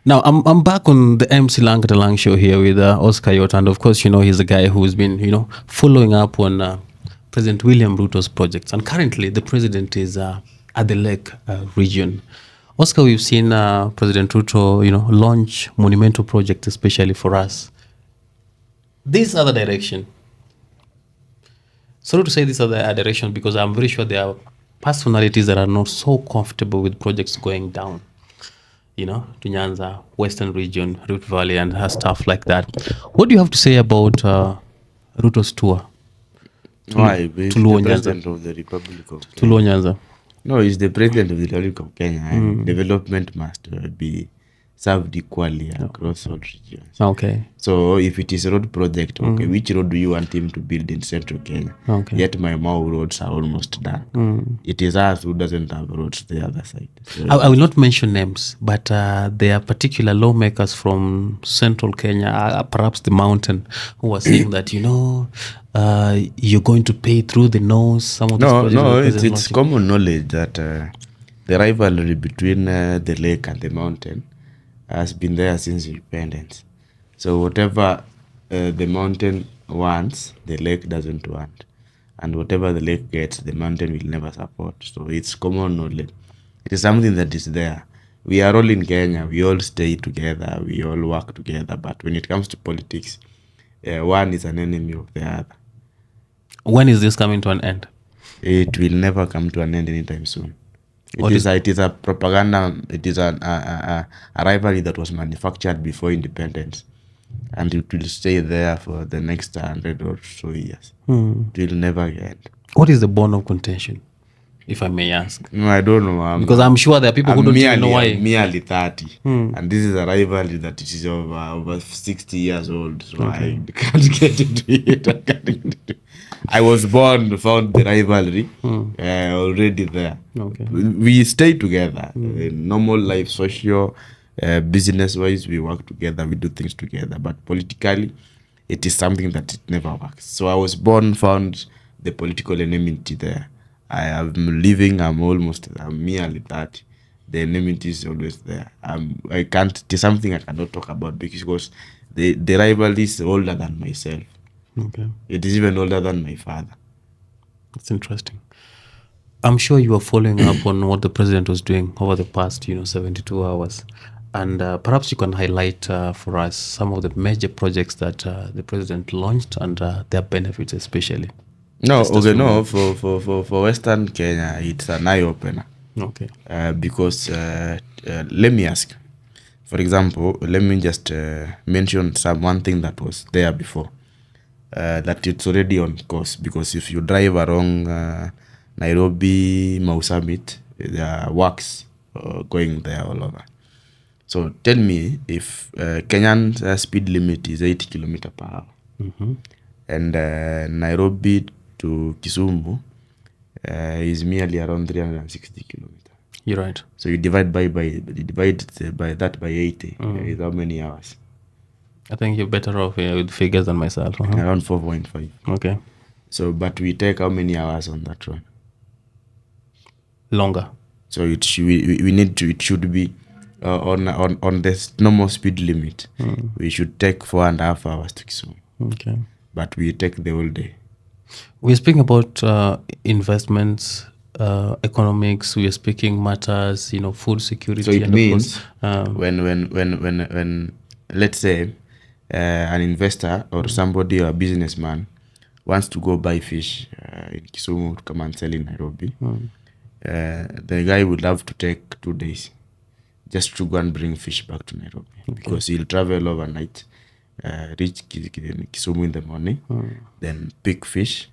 Now I'm back on the MC Lang the Lang show here with Oscar Ayot, and of course he's a guy who's been following up on President William Ruto's projects, and currently the president is at the Lake region. Oscar, we've seen President Ruto launch monumental projects, especially for us. This other direction. Sorry to say this other direction because I'm very sure there are personalities that are not so comfortable with projects going down. To Nyanza, Western region, Rift Valley, and stuff like that. What do you have to say about Ruto's tour? Why? He's to the president of the Republic of Kenya. To Nyanza. No, he's the president of the Republic of Kenya, and development must be served equally across all regions. Okay. So if it is a road project, okay, which road do you want him to build in central Kenya? Okay. Yet my Mau roads are almost done. It is us who doesn't have roads the other side. So I will not mention names, but there are particular lawmakers from central Kenya, perhaps the mountain, who are saying that, you're going to pay through the nose. Some of these projects it's common knowledge that the rivalry between the lake and the mountain has been there since independence. So whatever the mountain wants, the lake doesn't want. And whatever the lake gets, the mountain will never support. So it's common knowledge. It is something that is there. We are all in Kenya. We all stay together. We all work together. But when it comes to politics, one is an enemy of the other. When is this coming to an end? It will never come to an end anytime soon. It is a propaganda. It is a rivalry that was manufactured before independence, and it will stay there for the next 100 or so years. It will never end. What is the bone of contention, if I may ask? No, I don't know. Because I'm sure there are people who don't even know why. I'm merely 30, and this is a rivalry that is over 60 years old. So I can't get into it. I was born, found the rivalry already there. Okay. We stay together. Normal life, social, business-wise, we work together. We do things together. But politically, it is something that it never works. So I was born, found the political enmity there. I'm merely 30. The enmity is always there. It is something I cannot talk about because the rivalry is older than myself. Okay. It is even older than my father. That's interesting. I'm sure you are following up on what the president was doing over the past, 72 hours. And perhaps you can highlight for us some of the major projects that the president launched and their benefits especially. For Western Kenya, it's an eye-opener. Okay. Because, let me ask. For example, let me just mention one thing that was there before. That it's already on course, because if you drive along Nairobi, Mau Summit, there are works going there all over. So tell me, if Kenyan speed limit is 80 km per hour, and Nairobi to Kisumu is merely around 360 km. You're right. So you divide by 80. Is how many hours? I think you're better off with figures than myself. Around 4.5. Okay. So, but we take how many hours on that one? Longer. So it should be on the normal speed limit. We should take 4.5 hours to Kisumu. Okay. But we take the whole day. We're speaking about investments, economics. We are speaking matters, food security. So it means when let's say an investor or somebody or a businessman wants to go buy fish in Kisumu to come and sell in Nairobi, the guy would have to take 2 days just to go and bring fish back to Nairobi, because he'll travel overnight, reach Kisumu in the morning, then pick fish,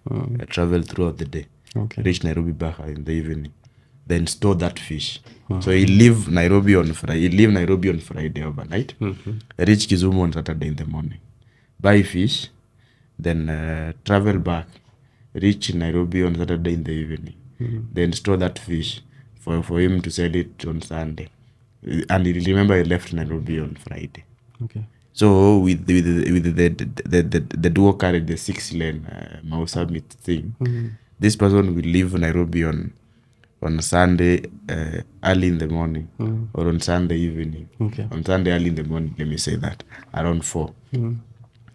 travel throughout the day, reach Nairobi back in the evening, then store that fish. So he'll leave Nairobi on Friday overnight, reach Kisumu on Saturday in the morning, buy fish, then travel back, reach Nairobi on Saturday in the evening, then store that fish for him to sell it on Sunday. And remember, he left Nairobi on Friday. Okay. So with the dual carriage, the 6-lane Mau Summit thing, this person will leave Nairobi on on Sunday early in the morning, or on Sunday evening. Okay. On Sunday early in the morning, let me say that, around 4.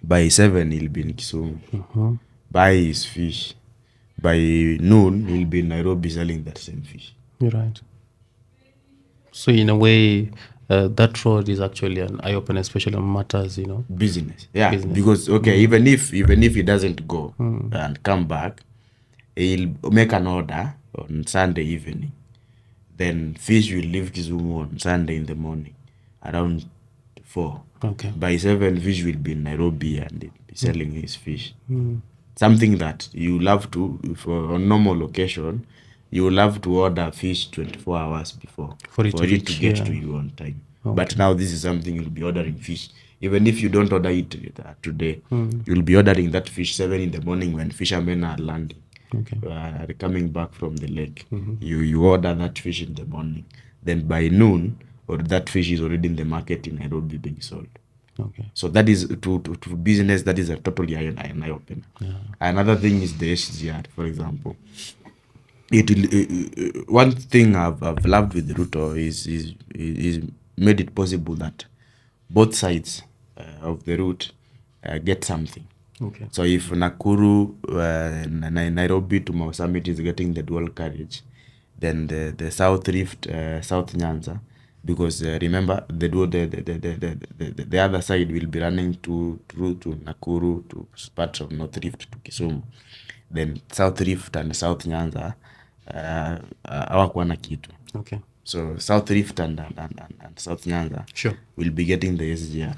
By 7, he'll be in Kisumu. Buy his fish. By noon, he'll be in Nairobi selling that same fish. You're right. So in a way, that road is actually an eye opener, especially on matters, Business. Yeah, Business. because even if he doesn't go and come back, he'll make an order on Sunday evening. Then fish will leave Kisumu on Sunday in the morning around 4. Okay. By 7, fish will be in Nairobi and he'll be selling his fish. Something that you love to, for on normal occasion, you will have to order fish 24 hours before For it to to reach, get yeah. to you on time. But now this is something you'll be ordering fish. Even if you don't order it today, you'll be ordering that fish 7 in the morning when fishermen are landing. Okay. Are coming back from the lake. You order that fish in the morning. Then by noon, or that fish is already in the market in Nairobi being sold. Okay. So that is to business, that is a totally an eye opener. Another thing is the SGR, for example. It will, one thing I've loved with Ruto is made it possible that both sides of the route get something. Okay. So if Nakuru, Nairobi to Mau Summit is getting the dual carriage, then the South Rift, South Nyanza, because remember the other side will be running through to Nakuru, to parts of North Rift to Kisumu. Then South Rift and South Nyanza hawakuwa na kitu. Okay. So South Rift and South Nyanza Sure. will be getting the SGR.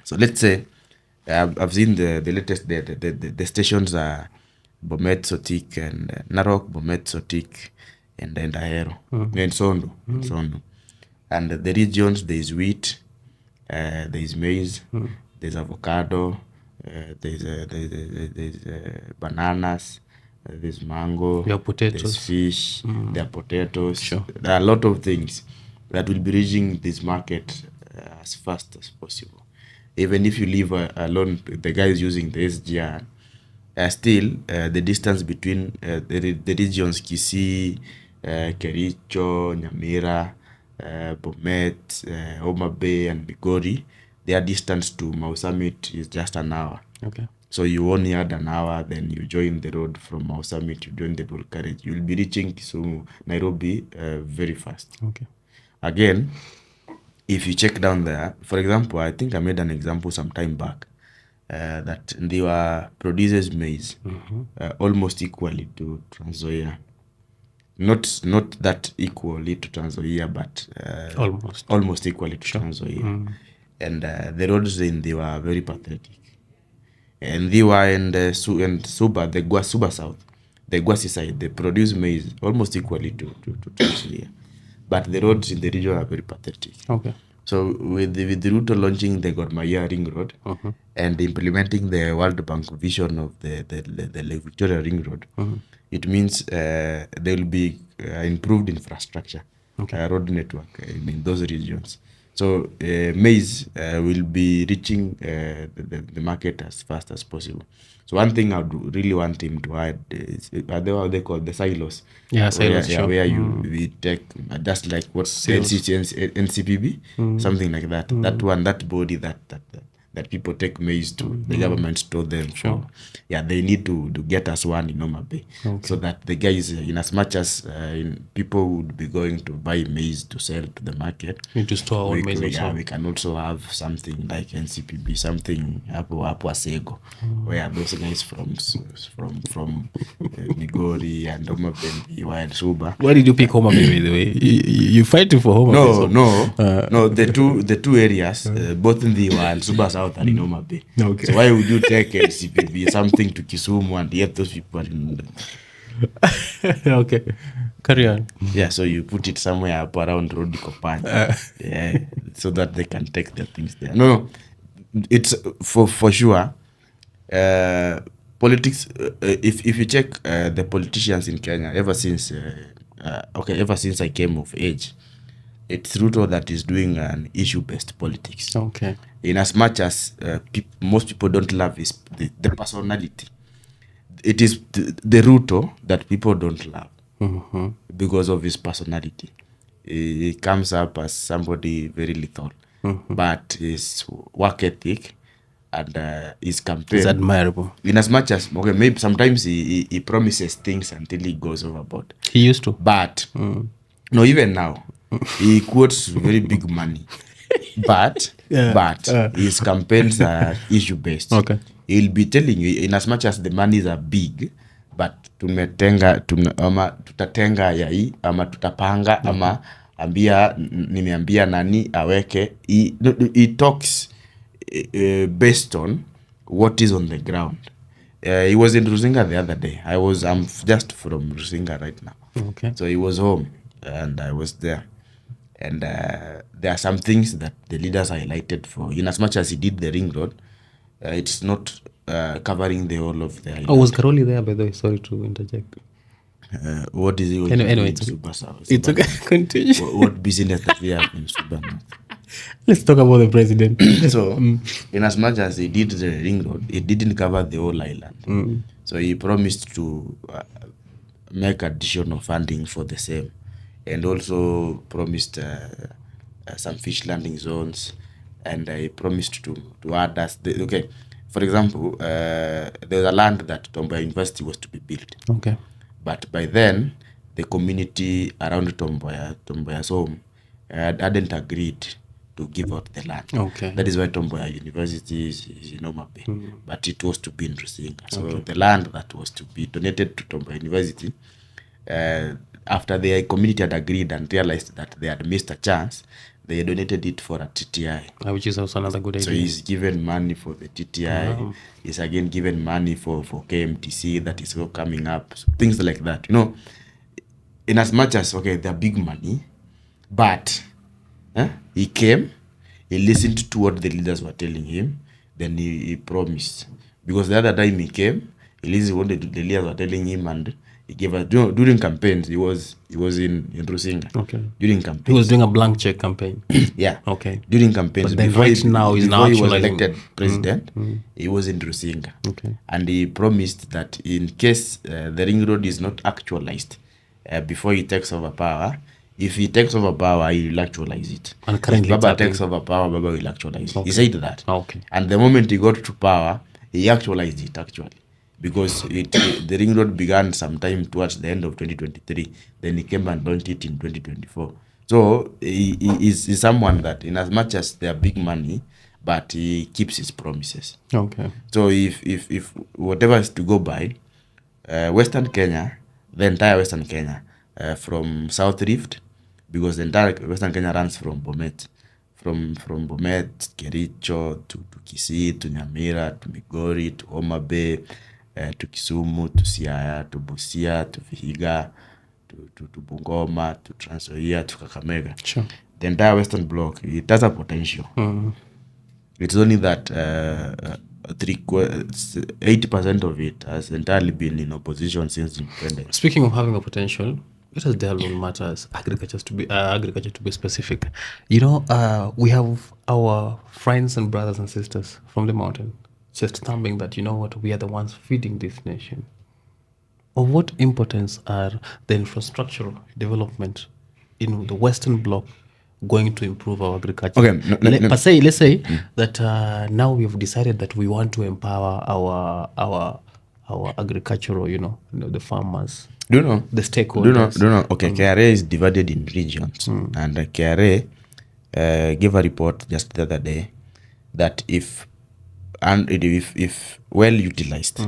So let's say I've seen the latest, the stations are Bomet, Sotik, and Narok, Bomet, Sotik, and Ahero, and Sondo, Sondo. And the regions, there is wheat, there is maize, there's avocado, there's bananas, there's mango, There are potatoes. there's fish, there are potatoes. Sure. There are a lot of things that will be reaching this market as fast as possible. Even if you leave alone, the guys using the SGR, still the distance between the regions Kisii, Kericho, Nyamira, Bomet, Homa Bay, and Migori, their distance to Mau Summit is just an hour. Okay. So you only add an hour, then you join the road from Mau Summit, you join the dual carriage. You'll be reaching Kisumu, Nairobi very fast. Okay. Again, if you check down there, for example, I think I made an example some time back that they were produces maize almost equally to Trans Nzoia. Not that equally to Trans Nzoia, but almost equally to Trans Nzoia. And the roads in they were very pathetic. And they were in the Suba, the Suba South, the Gwasi side, they produce maize almost equally to Trans Nzoia. But the roads in the region are very pathetic. Okay. So with the Ruto launching the Gor Mahia Ring Road and implementing the World Bank vision of the Lake Victoria Ring Road, it means there will be improved infrastructure, road network in those regions. So maize will be reaching the market as fast as possible. So one thing I would really want him to add is what they call the silos. Yeah, silos, sure. Where we take just like what NCPB, something like that. That one, that body that people take maize to, the government store them. Sure. They need to get us one in Homa Bay, so that the guys, in as much as people would be going to buy maize to sell to the market, need to store our maize also. We can also have something like NCPB, something Apo Asego, where those guys from Migori and Homa Bay and Suba. Why did you pick Homa Bay, by the way? You fighting for Homa Bay? No. The two areas, both in the and Suba South and in Homa Bay. Okay. So why would you take NCPB, something to Kisumu, and yet those people are in Okay. Carry on. Yeah, so you put it somewhere up around Road Kopany. So that they can take their things there. No, it's for sure. Politics, if you check the politicians in Kenya, ever since I came of age, it's Ruto that is doing an issue-based politics. Okay. In as much as most people don't love is the personality. It is the Ruto that people don't love. because of his personality. He comes up as somebody very lethal, but his work ethic and his campaign It's admirable. in as much as okay, maybe sometimes he promises things until he goes overboard. He used to. But no, even now he quotes very big money. But his campaigns are issue based. Okay. He'll be telling you in as much as the monies are big, but tutatenga ya hii ama tutapanga ama nimeambia nani aweke. He talks based on what is on the ground. He was in Rusinga the other day. I'm just from Rusinga right now. Okay. So he was home and I was there. And there are some things that the leaders highlighted for. In as much as he did the ring road, it's not covering the whole of the island. Oh, was Karoli there, by the way? Sorry to interject. What is he? Anyway, it's okay. Continue. What business that we have in Suban? Let's talk about the president. So, in as much as he did the ring road, it didn't cover the whole island. So he promised to make additional funding for the same, and also promised some fish landing zones, and he promised to add us. Okay, for example, there's a land that Tomboya University was to be built. Okay. But by then, the community around Tomboya's home hadn't agreed to give out the land. Okay. That is why Tomboya University is in Omabe, but it was to be in Rusinga. So the land that was to be donated to Tomboya University, after the community had agreed and realized that they had missed a chance, they donated it for a TTI. Which is also another good idea. So he's given money for the TTI. Wow. He's again given money for KMTC that is all coming up. So things like that. You know, in as much as, okay, they're big money, but he came, he listened to what the leaders were telling him, then he promised. Because the other time he came, he listened to what the leaders were telling him, and he gave us, during campaigns, he was in Rusinga. Okay. During campaigns. He was doing a blank check campaign. Yeah. Okay. During campaigns. But then before right now he's now he was actualizing. elected president, he was in Rusinga. Okay. And he promised that in case the ring road is not actualized before he takes over power, if he takes over power, he will actualize it. And currently if Baba it's takes over power, Baba will actualize it. Okay. He said that. Okay. And the moment he got to power, he actualized it actually. Because the ring road began sometime towards the end of 2023. Then he came and launched it in 2024. So he is someone that, in as much as they are big money, but he keeps his promises. Okay. So if whatever is to go by, Western Kenya, the entire Western Kenya, from South Rift, because the entire Western Kenya runs from Bomet, from Bomet, Kericho, to Kisii, to Nyamira, to Migori, to Homa Bay, to Kisumu, to Siaya, to Busia, to Vihiga, to Bungoma, to Trans Nzoia, to Kakamega. Sure. The entire Western Bloc, it has a potential. It's only that 80% of it has entirely been in opposition since independence. Speaking of having a potential, let us delve on matters agriculture to be specific. You know, we have our friends and brothers and sisters from the mountain just thumbing that, you know what, we are the ones feeding this nation. Of what importance are the infrastructural development in the Western Bloc going to improve our agriculture? Okay, Let's say that now we have decided that we want to empower our agricultural, the farmers. Do you know? The stakeholders. Do you know? Okay, KRA is divided in regions, and KRA gave a report just the other day that if well utilized,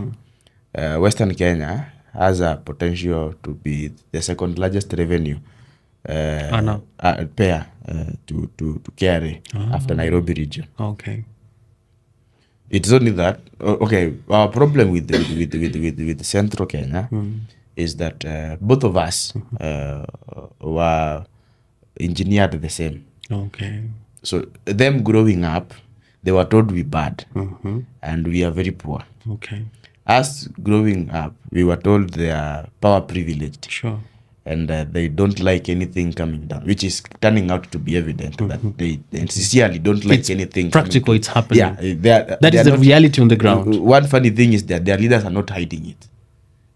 Western Kenya has a potential to be the second largest revenue payer to KRA after Nairobi region. Okay. It's only that. Okay, our problem with Central Kenya is that both of us were engineered the same. Okay. So them growing up, they were told we bad and we are very poor. Okay. Us growing up, we were told they are power privileged. Sure. And they don't like anything coming down, which is turning out to be evident that they sincerely don't like anything. Practical, it's happening. Yeah, that is the reality on the ground. One funny thing is that their leaders are not hiding it.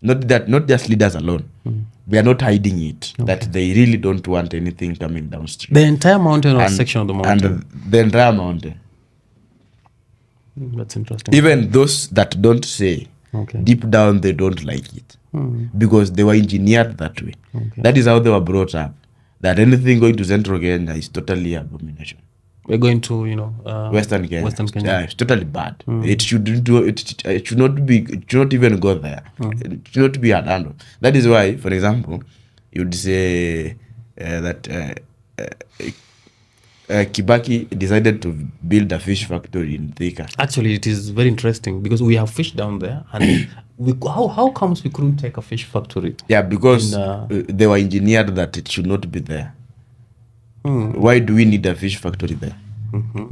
Not just leaders alone. They are not hiding it. That they really don't want anything coming downstream. The entire mountain or section of the mountain? And the entire mountain. That's interesting. Even those that don't say, deep down they don't like it. Because they were engineered that way. That is how they were brought up. That anything going to Central Kenya is totally abomination. We're going to, Western Kenya. Western Kenya. Yeah, it's totally bad. It should not even go there. It should not be handled. That is why, for example, you would say that Kibaki decided to build a fish factory in Thika. Actually, it is very interesting because we have fish down there, and how comes we couldn't take a fish factory? Yeah, because they were engineered that it should not be there. Why do we need a fish factory there?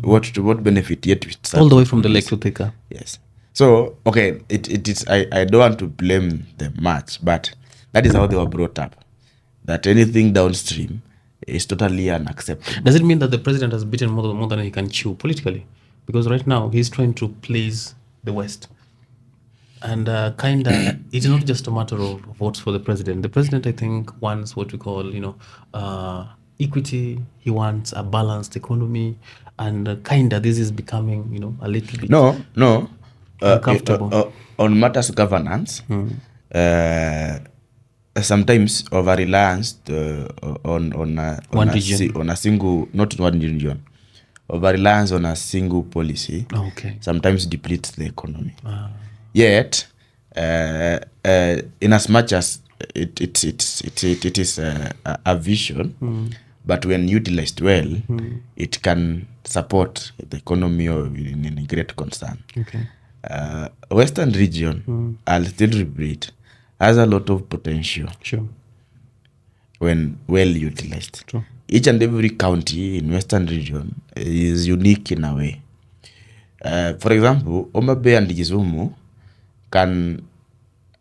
What benefit yet? All the way from the lake to Thika. Yes. So okay, it is. I don't want to blame them much, but that is how they were brought up. That anything downstream is totally unacceptable. Does it mean that the president has bitten more than he can chew politically? Because right now he's trying to please the West. And it's not just a matter of votes for the president. The president, I think, wants what we call, equity. He wants a balanced economy. And this is becoming, a little bit uncomfortable. On matters of governance, sometimes over reliance on a single, not one region, over reliance on a single policy sometimes depletes the economy. Yet, in as much as it is a vision, but when utilized well, it can support the economy in a great concern. Western region, I'll still repeat, has a lot of potential. Sure. When well utilized. True. Each and every county in Western region is unique in a way. For example, Homa Bay and Kisumu can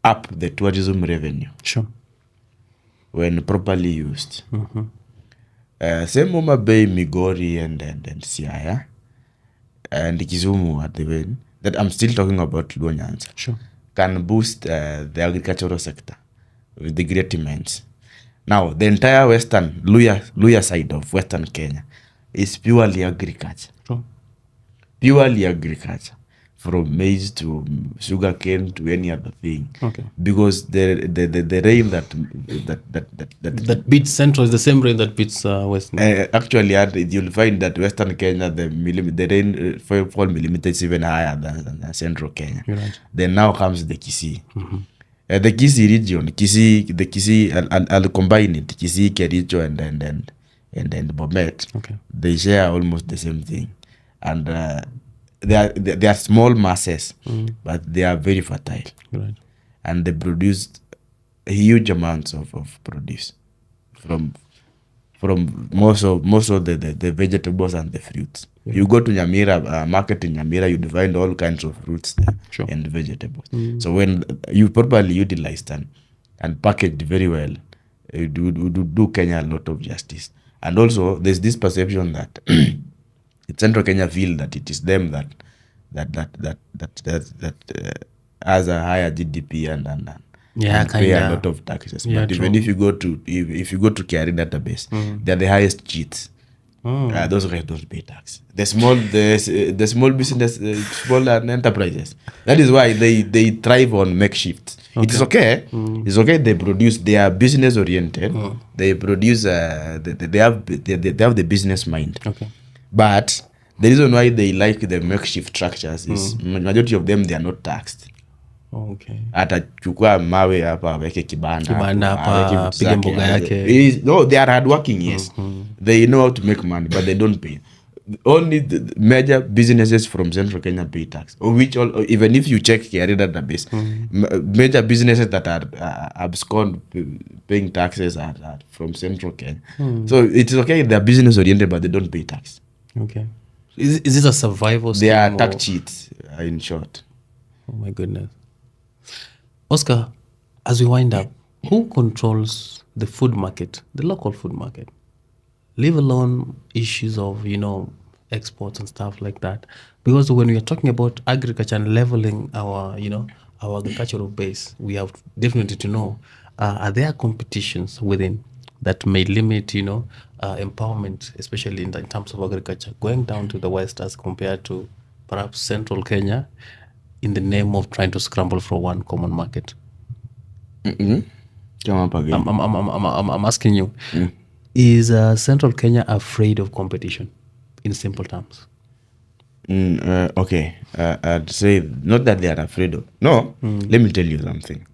up the tourism revenue. Sure. When properly used. Same Homa Bay, Migori and Siaya and Kisumu at the end, that I'm still talking about Nyanza. Sure. Can boost the agricultural sector with the great immense. Now, the entire western, Luya side of Western Kenya is purely agriculture. True. Purely agriculture. From maize to sugarcane to any other thing. Because the rain that beats Central is the same rain that beats Western. Actually, you'll find that Western Kenya, the rain 4 millimeters is even higher than Central Kenya. Right. Then now comes the Kisii. The Kisii region, the Kisii, I'll combine it, Kisii, Kericho, and Bomet. They share almost the same thing. And they are small masses, but they are very fertile. Right. And they produce huge amounts of produce from most of the vegetables and the fruits. You go to Nyamira, market in Nyamira, you find all kinds of fruits there. Sure. And vegetables. So when you properly utilize them and packaged very well, you do Kenya a lot of justice. And also, there's this perception that Central Kenya feel that it is them that has a higher GDP and pay a lot of taxes. Yeah, but even if you go to KRA database, they're the highest cheats. Those guys don't pay tax. The small business, small enterprises. That is why they thrive on makeshift. It is okay. It's okay. They produce. They are business oriented. They produce. They have the business mind. But the reason why they like the makeshift structures is majority of them, they are not taxed. Atachukua mawe hapa aweke kibanda hapa piga mboga yake. No, they are hardworking, yes. They know how to make money, but they don't pay. Only the major businesses from Central Kenya pay tax, even if you check KRA database, major businesses that are abscond paying taxes are from Central Kenya. So it is okay, they are business oriented, but they don't pay tax. Is this a survival scheme? They are tax cheats, in short. Oh my goodness. Oscar, as we wind up, who controls the food market, the local food market? Leave alone issues of, exports and stuff like that. Because when we are talking about agriculture and leveling our our agricultural base, we have definitely to know, are there competitions within that may limit, empowerment, especially in terms of agriculture, going down to the West as compared to perhaps central Kenya, in the name of trying to scramble for one common market? Come up again. I'm asking you, is central Kenya afraid of competition, in simple terms? Okay. I'd say not that they are afraid of. No, let me tell you something.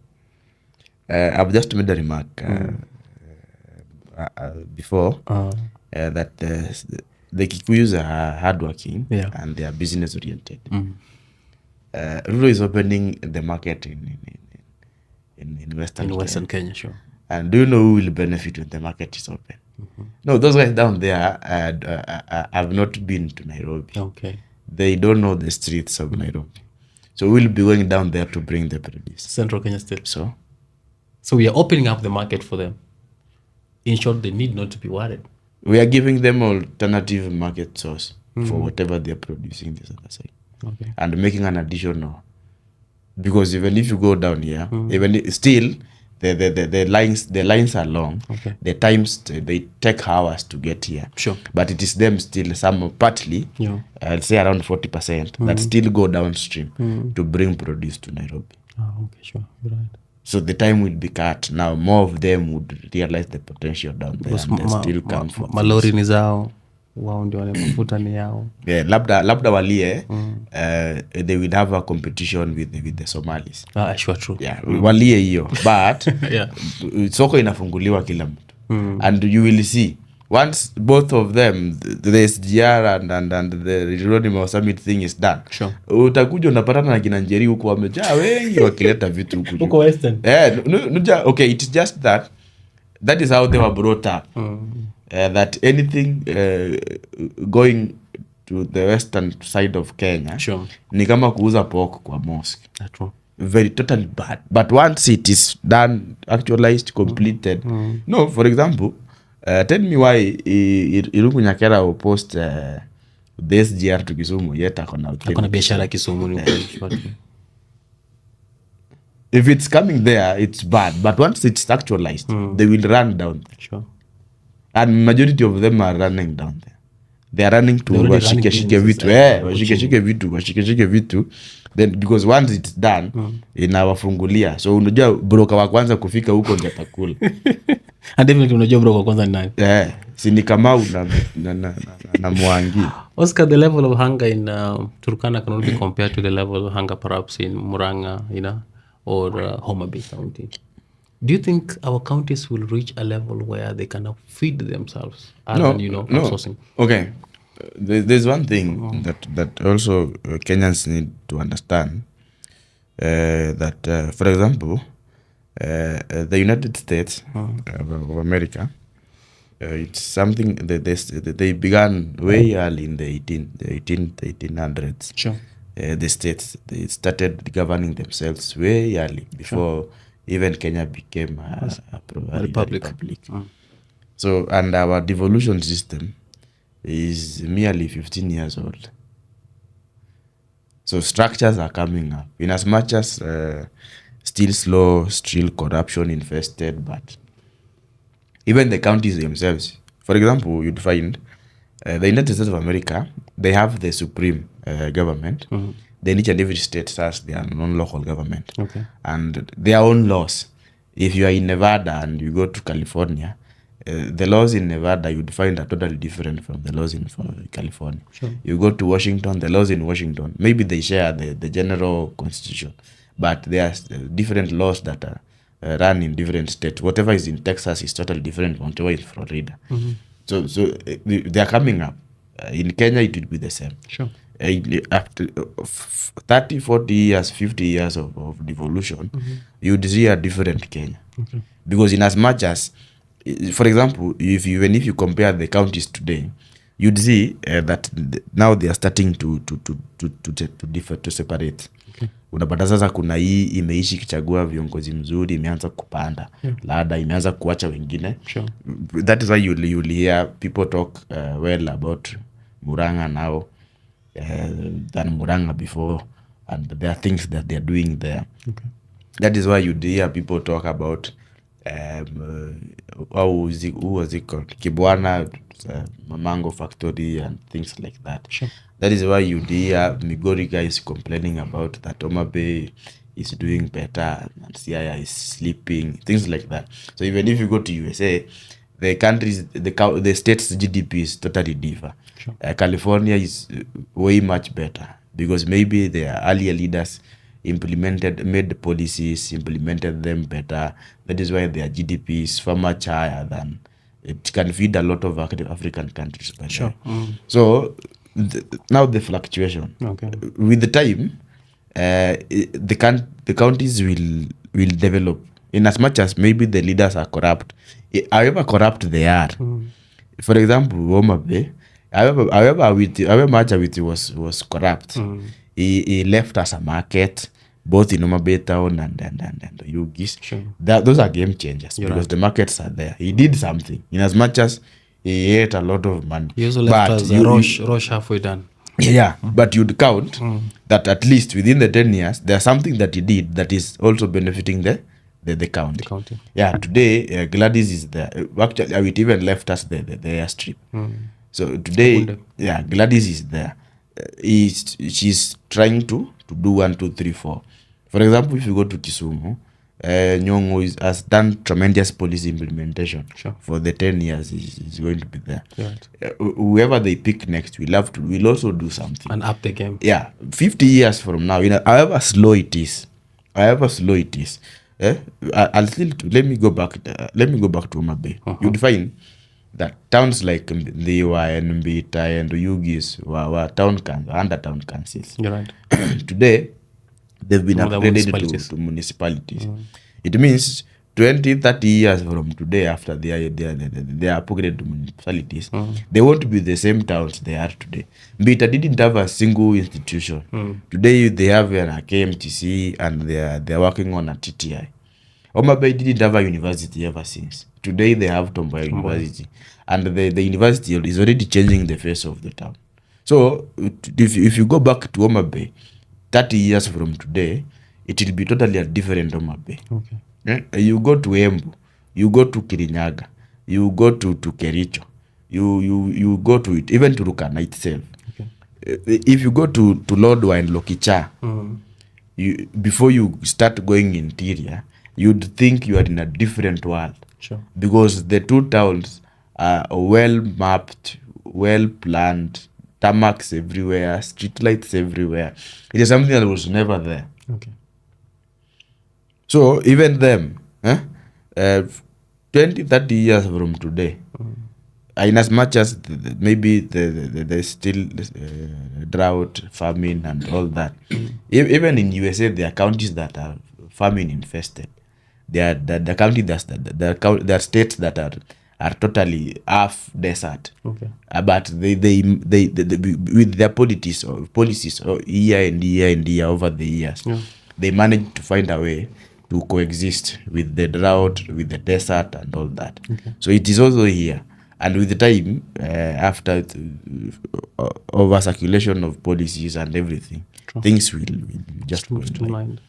I've just made a remark before that the Kikuyus are hardworking and they are business oriented. Ruto is opening the market in Western Kenya, sure. And do you know who will benefit when the market is open? No, those guys down there have not been to Nairobi. Okay. They don't know the streets of Nairobi. So we'll be going down there to bring the produce. Central Kenya still. So we are opening up the market for them. In short, they need not to be worried. We are giving them alternative market source for whatever they are producing this other side. Okay. And making an additional. Because even if you go down here, even still the lines are long. Okay. The times they take hours to get here. Sure. But it is them still partly, I'll say around 40% that still go downstream to bring produce to Nairobi. Okay, sure. You're right. So the time will be cut. Now more of them would realize the potential down there and they still come from malori ni zao, wao ndio wale mafuta ni yao. Yeah, labda walie they will have a competition with the Somalis. Sure, true. Yeah, walie hiyo. But soko inafunguliwa kila mtu. And you will see once both of them, the SGR and the Geronimo Summit thing is done. Sure. Utakuja unapatana na kina Njeri huko wamejaa wengi wakileta vitu huko. Huko Western. Okay, it's just that is how they were brought up. That anything going to the western side of Kenya, ni kama kuuza pork kwa mosque. That's true. Very totally bad. But once it is done, actualized, completed. No, for example, tell me why Irungu Nyakera will post the SGR to Kisumu yet akona biashara Kisumu ni if it's coming there, it's bad. But once it's actualized, they will run down there. Sure. And majority of them are running down there. They are running to washike vitu. Then because once it's done, inawafungulia. So unajua broker wa kwanza kufika huko ndio atakula. And definitely unajua broker wa kwanza ni nani? Si ni Kamau na Mwangi. Oscar, the level of hunger in Turkana cannot be compared to the level of hunger perhaps in Murang'a, or Homa Bay County. Do you think our counties will reach a level where they can feed themselves outsourcing? Okay. There's one thing that also Kenyans need to understand, that for example, the United States of America, it's something that they began way early in the 1800s. Sure. The states, they started governing themselves way early before even Kenya became a republic. So, and our devolution system is merely 15 years old. So structures are coming up. In as much as still slow, still corruption infested, but even the counties themselves. For example, you'd find the United States of America, they have the supreme government. Then each and every state has their non-local government. Okay. And their own laws. If you are in Nevada and you go to California, the laws in Nevada you'd find are totally different from the laws in California. Sure. You go to Washington, the laws in Washington, maybe they share the general constitution, but there are different laws that are run in different states. Whatever is in Texas is totally different from whatever is in Florida. So they are coming up. In Kenya, it would be the same. Sure. After 30, 40 years, 50 years of devolution, you would see a different Kenya. Okay. Because in as much as, for example, even if you compare the counties today, you'd see that now they are starting to differ, to separate. Okay. Unapata sasa kuna hii imeishi kichagua viongozi mzuri, imeanza kupanda. Lada imeanza kuacha wengine. Sure. That is why you'll hear people talk well about Murang'a now than Murang'a before. and there are things that they're doing there. Okay. That is why you hear people talk about who was it called? Kibwana, mango factory and things like that. Sure. That is why you hear Migori guys complaining about that Homa Bay is doing better and Siaya is sleeping, things like that. So even if you go to USA, the state's GDP is totally different. Sure. California is way much better because maybe their earlier leaders made policies, implemented them better. That is why their GDP is far much higher than it can feed a lot of African countries. By Sure. So now the fluctuation. Okay. With the time, the counties will develop in as much as maybe the leaders are corrupt. However corrupt they are. For example, Homa Bay, however much Awiti was corrupt, he left as a market, both in Homa Bay town and Yugis. Sure. Those are game changers. You're because right. the markets are there. He did something in as much as he ate a lot of money. He also left But us Roche halfway done. yeah, but you'd count that at least within the 10 years, there's something that he did that is also benefiting the county. The county. Yeah, today Gladys is there. Actually, it even left us the airstrip. So today, Kabunde. yeah, Gladys is there. She's trying to do 1, 2, 3, 4. For example, if you go to Kisumu, Nyong'o has done tremendous policy implementation. Sure. For the 10 years. Is going to be there. Right. Whoever they pick next, we'll also do something. And up the game. Yeah, 50 years from now, however slow it is, I'll still let me go back to Homa Bay. You'd find that towns like Ndiwa and Mbita and Yugis were under town councils. You're right. Today, they've been They're upgraded to municipalities. It means 20, 30 years from today, after they are upgraded to municipalities, they won't be the same towns they are today. Mbita didn't have a single institution. Today, they have a KMTC and they're working on a TTI. Homa Bay didn't have a university ever since. Today, they have Tomboya University. And the university is already changing the face of the town. So, if you go back to Homa Bay, 30 years from today, it will be totally a different Homa Bay. Okay. You go to Embu, you go to Kirinyaga, you go to Kericho, you go to it, even to Rukana itself. Okay. If you go to Lodwar and Lokicha, before you start going interior, you'd think you are in a different world. Sure. Because the two towns are well mapped, well planned, tarmacs everywhere, streetlights everywhere. It is something that was never there. Okay. So even them, 20, 30 years from today, in as much as maybe there's still drought, famine and all that, even in USA, there are counties that are famine infested. There are states that are totally half desert. Okay. But they with their policies year and year over the years, they managed to find a way to coexist with the drought, with the desert and all that. Okay. So it is also here. And with the time, after over circulation of policies and everything, things will just go streamlined.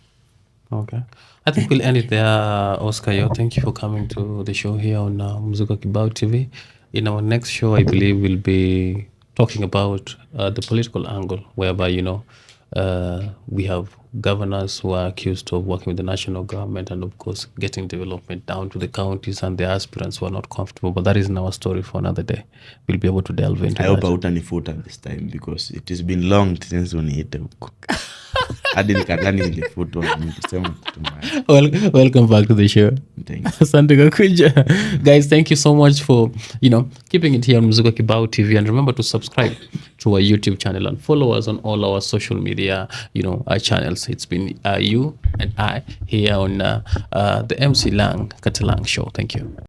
Okay. I think we'll end it there, Oscar. Thank you for coming to the show here on Mzuka Kibao TV. In our next show, I believe we'll be talking about the political angle, whereby, we have governors who are accused of working with the national government and, of course, getting development down to the counties and the aspirants who are not comfortable. But that isn't our story for another day. We'll be able to delve into I that. hope I wouldn't foot at this time because it has been long since we hit a Welcome back to the show. Asante Kakuja. Guys, thank you so much for keeping it here on Mzuka Kibao TV, and remember to subscribe to our YouTube channel and follow us on all our social media our channels. It's been you and I here on the MC Lang Katalang show. Thank you.